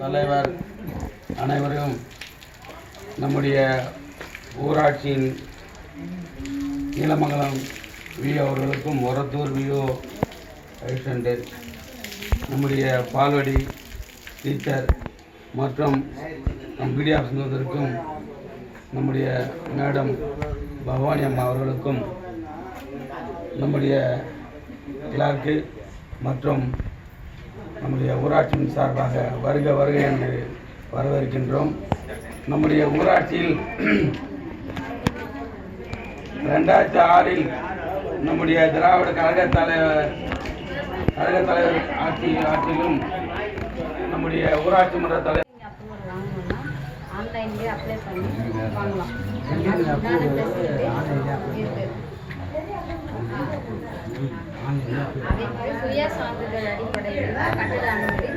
தலைவர் அனைவரும் நம்முடைய ஊராட்சியின் நீலமங்கலம் விஓ அவர்களுக்கும் ஒரத்தூர் விஓ சென்டர் நம்முடைய பால்வடி டீச்சர் மற்றும் பிடி ஆஃபீஸருக்கும் நம்முடைய மேடம் பவானி அம்மா அவர்களுக்கும் நம்முடைய கிளார்க்கு மற்றும் நம்முடைய ஊராட்சியின் சார்பாக வருக வருக என்று வரவேற்கின்றோம். நம்முடைய ஊராட்சியில் 2006 நம்முடைய திராவிட கழக தலைவர் ஆட்சியிலும் நம்முடைய ஊராட்சி மன்ற தலைவர் ஆன்லைன்லேயே அப்ளை பண்ணி வாங்கலாம். அதே மாதிரி சுய சான்றிதழ் அடிப்படையில் கட்டட அனுமதி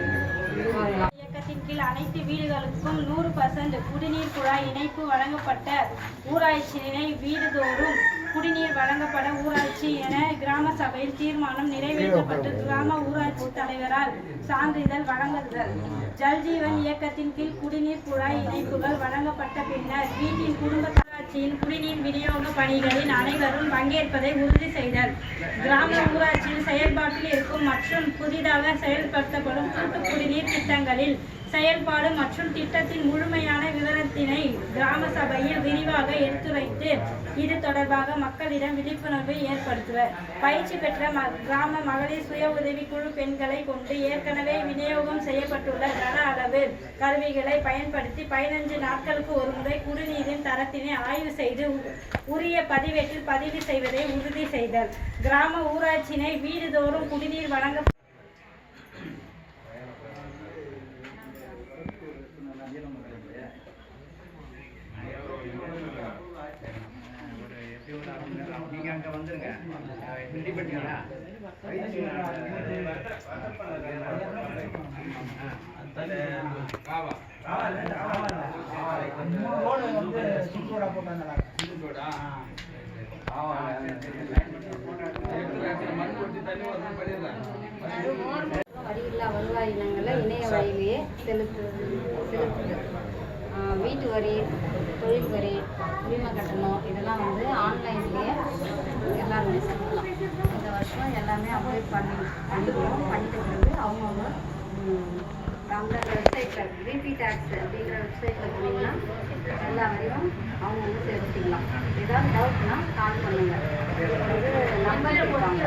வாங்கலாம். இயக்கத்தின் கீழ் அனைத்து வீடுகளுக்கும் 100% குடிநீர் குழாய் இணைப்பு வழங்கப்பட்ட ஊராட்சியினை வீடுதோறும் குடிநீர் வழங்கப்பட ஊராட்சி என கிராம சபையில் தீர்மானம் நிறைவேற்றப்பட்டு கிராம ஊராட்சி தலைவரால் சான்றிதழ் வழங்குதல். ஜல்ஜீவன் இயக்கத்தின் கீழ் குடிநீர் குழாய் இணைப்புகள் வழங்கப்பட்ட பின்னர் வீட்டின் குடும்ப ஊராட்சியின் குடிநீர் விநியோக பணிகளில் அனைவரும் பங்கேற்பதை உறுதி செய்தல். கிராம ஊராட்சியில் செயல்பாட்டில் இருக்கும் மற்றும் புதிதாக செயல்படுத்தப்படும் கூட்டு குடிநீர் திட்டங்களில் செயல்பாடு மற்றும் திட்டத்தின் முழுமையான விவரத்தினை கிராம சபையில் விரிவாக எடுத்துரைத்து இது தொடர்பாக மக்களிடம் விழிப்புணர்வை ஏற்படுத்துவர். பயிற்சி பெற்ற கிராம மகளிர் சுய உதவி குழு பெண்களை கொண்டு ஏற்கனவே விநியோகம் செய்யப்பட்டுள்ள கன அளவு கருவிகளை பயன்படுத்தி 15 நாட்களுக்கு ஒரு முறை குடிநீரின் தரத்தினை ஆய்வு செய்து உரிய பதிவேட்டில் பதிவு செய்வதை உறுதி செய்தல். கிராம ஊராட்சியினை வீடுதோறும் குடிநீர் வழங்க வரியில்லா வருவாய் இனங்களை இணைய வழியிலேயே செலுத்துது. வீட்டு வரி, தொழில் வரி, உரிமை கட்டணம் இதெல்லாம் வந்து ஆன்லைன்லேயே எல்லாருமே செலுத்தலாம். இந்த வருஷம் எல்லாமே அப்ளை பண்ணிட்டு பிறகு அவங்கவுங்க அந்த வெப்சைட்டில் பிபி டேக்ஸ் அப்படிங்கிற வெப்சைட்டில் போனீங்கன்னா எல்லா வரையும் அவங்கவுங்க செலுத்திக்கலாம். ஏதாவது டவுட்னா கால் பண்ணுங்கள். நம்பர் கேட்பாங்க,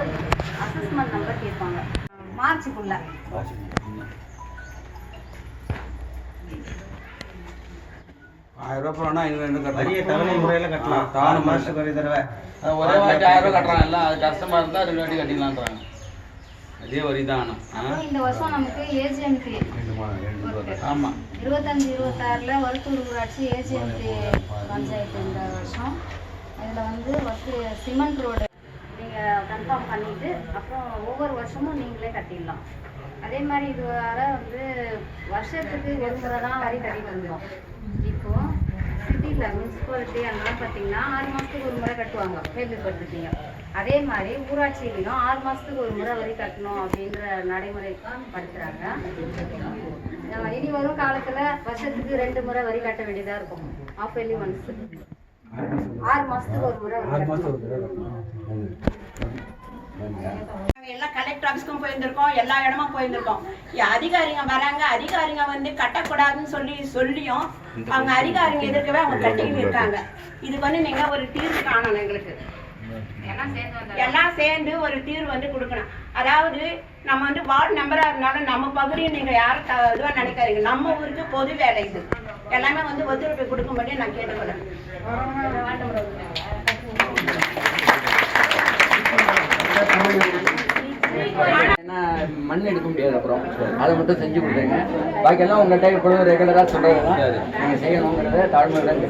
அசஸ்மெண்ட் நம்பர் கேட்பாங்க. மார்ச்சுக்குள்ள 1000 ரூபாய் போனா வரியை தவணை முறையில் கட்டலாம். 6 மாதத்துக்கு ஒரு தடவை ஒரே வாட்டி 1000 ரூபாய் கட்டுறாங்க. எல்லாம் அது கஷ்டமா இருந்தா 2 வாட்டி கட்டிக்கலான்றாங்க. அதே வரி தான். இந்த வருஷம் நமக்கு ஏஜென்சி ஆமா 25-26ல வருத்தூர் ஊராட்சி ஏஜென்சி பஞ்சாயத்து இந்த வருஷம். இதில் வந்து சிமெண்ட் ரோடு நீங்கள் கன்ஃபார்ம் பண்ணிட்டு அப்புறம் ஒவ்வொரு வருஷமும் நீங்களே கட்டிடலாம். அதே மாதிரி இது வர வந்து வருஷத்துக்கு ஒரு முறை தான் வரி கட்டிட்டு இருந்தோம். இப்போது சிட்டியில் முனிசிபாலிட்டி அதெல்லாம் பார்த்தீங்கன்னா 6 மாதத்துக்கு ஒரு முறை கட்டுவாங்க, கேள்விப்பட்டிருக்கீங்க. அதே மாதிரி ஊராட்சியிலையும் 6 மாதத்துக்கு ஒரு முறை வரி கட்டணும் அப்படின்ற நடைமுறை படுத்துகிறாங்க. இனி வரும் காலத்தில் வருஷத்துக்கு 2 முறை வரி கட்ட வேண்டியதாக இருக்கும். ஆஃப் இயர்லி ஒன்ஸ் 6 மாதத்துக்கு ஒரு முறை எல்லாம் கலெக்டர் ஆஃபீஸ்க்கும் போயிருந்திருக்கோம், எல்லா இடமும் போயிருந்திருக்கோம். அதிகாரிங்க வராங்க, அதிகாரிங்க வந்து கட்டக்கூடாதுன்னு சொல்லியும் அவங்க அதிகாரிங்க எதிர்க்கவே அவங்க கட்டிக்கிட்டு இருக்காங்க. இதுக்கு வந்து நீங்க ஒரு தீர்வு காணணும். எங்களுக்கு எல்லாம் சேர்ந்து ஒரு தீர்வு வந்து கொடுக்கணும். அதாவது நம்ம வந்து வார்டு மெம்பரா இருந்தாலும் நம்ம பகுதியை நீங்க யாரும் இதுவா நினைக்காதீங்க. நம்ம ஊருக்கு பொது வேலை இது எல்லாமே வந்து ஒத்துழைப்பு கொடுக்கும்படி நான் கேட்டுக்கிறேன். ஏன்னா மண் எடுக்க முடியாது. அப்புறம் அதை மட்டும் செஞ்சு கொடுத்துருங்க. பாக்கி எல்லாம் உங்கள்கிட்ட எப்பொழுதும் ரெகுலராக சொல்கிறதா நீங்கள் செய்யணுங்கிறத தாழ்மையுடன்